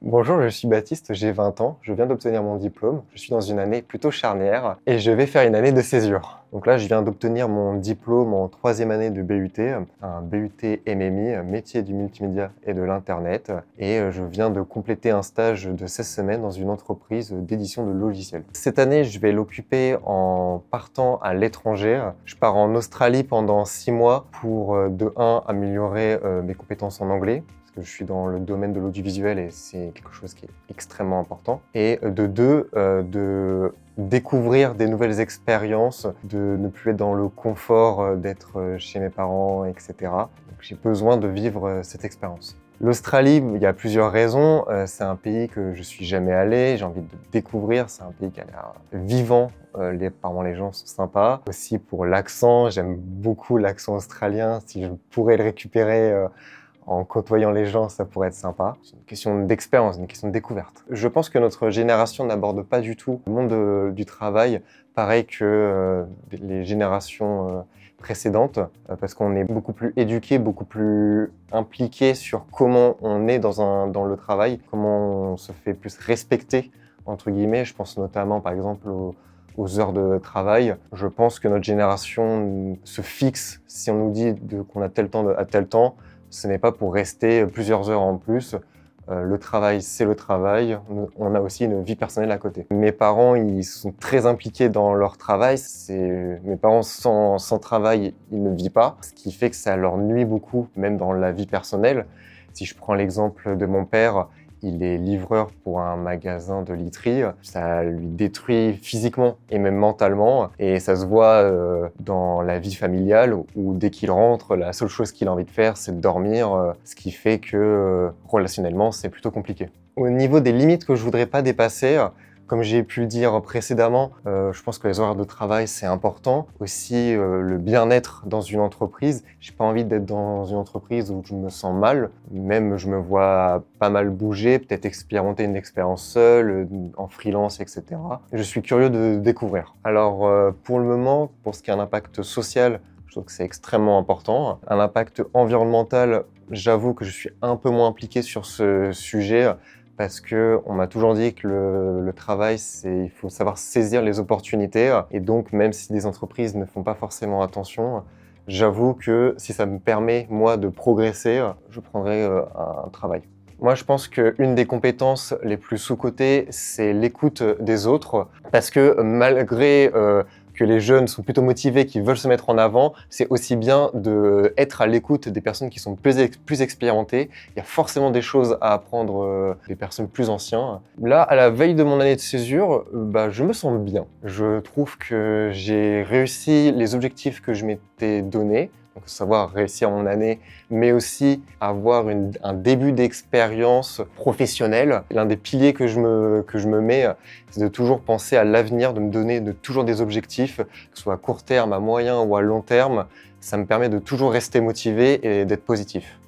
Bonjour, je suis Baptiste, j'ai 20 ans, je viens d'obtenir mon diplôme, je suis dans une année plutôt charnière et je vais faire une année de césure. Donc là, je viens d'obtenir mon diplôme en troisième année de BUT, un BUT MMI, métier du multimédia et de l'internet, et je viens de compléter un stage de 16 semaines dans une entreprise d'édition de logiciels. Cette année, je vais l'occuper en partant à l'étranger. Je pars en Australie pendant 6 mois pour de 1 améliorer mes compétences en anglais. Je suis dans le domaine de l'audiovisuel et c'est quelque chose qui est extrêmement important. Et de 2, de découvrir des nouvelles expériences, de ne plus être dans le confort d'être chez mes parents, etc. Donc j'ai besoin de vivre cette expérience. L'Australie, il y a plusieurs raisons. C'est un pays que je suis jamais allé, j'ai envie de découvrir. C'est un pays qui a l'air vivant. Apparemment, les gens sont sympas. Aussi pour l'accent, j'aime beaucoup l'accent australien. Si je pourrais le récupérer en côtoyant les gens, ça pourrait être sympa. C'est une question d'expérience, une question de découverte. Je pense que notre génération n'aborde pas du tout le monde du travail pareil que les générations précédentes, parce qu'on est beaucoup plus éduqué, beaucoup plus impliqué sur comment on est dans le travail, comment on se fait plus respecter, entre guillemets. Je pense notamment, par exemple, aux heures de travail. Je pense que notre génération se fixe, si on nous dit qu'on a tel temps à tel temps, ce n'est pas pour rester plusieurs heures en plus. Le travail, c'est le travail. On a aussi une vie personnelle à côté. Mes parents, ils sont très impliqués dans leur travail. Mes parents, sans travail, ils ne vivent pas. Ce qui fait que ça leur nuit beaucoup, même dans la vie personnelle. Si je prends l'exemple de mon père, il est livreur pour un magasin de literie. Ça lui détruit physiquement et même mentalement. Et ça se voit dans la vie familiale où dès qu'il rentre, la seule chose qu'il a envie de faire, c'est de dormir. Ce qui fait que relationnellement, c'est plutôt compliqué. Au niveau des limites que je voudrais pas dépasser, comme j'ai pu le dire précédemment, je pense que les horaires de travail, c'est important. Aussi, le bien-être dans une entreprise. J'ai pas envie d'être dans une entreprise où je me sens mal. Même, je me vois pas mal bouger, peut-être expérimenter une expérience seule, en freelance, etc. Je suis curieux de découvrir. Alors, pour le moment, pour ce qui a un impact social, je trouve que c'est extrêmement important. Un impact environnemental, j'avoue que je suis un peu moins impliqué sur ce sujet, parce qu'on m'a toujours dit que le travail, il faut savoir saisir les opportunités. Et donc, même si des entreprises ne font pas forcément attention, j'avoue que si ça me permet, moi, de progresser, je prendrai un travail. Moi, je pense qu'une des compétences les plus sous-cotées, c'est l'écoute des autres. Parce que malgré que les jeunes sont plutôt motivés, qui veulent se mettre en avant, c'est aussi bien d'être à l'écoute des personnes qui sont plus expérimentées. Il y a forcément des choses à apprendre des personnes plus anciennes. Là, à la veille de mon année de césure, je me sens bien. Je trouve que j'ai réussi les objectifs que je m'étais donnés. Donc, savoir réussir mon année, mais aussi avoir un début d'expérience professionnelle. L'un des piliers que je me mets, c'est de toujours penser à l'avenir, de me donner toujours des objectifs, que ce soit à court terme, à moyen ou à long terme. Ça me permet de toujours rester motivé et d'être positif.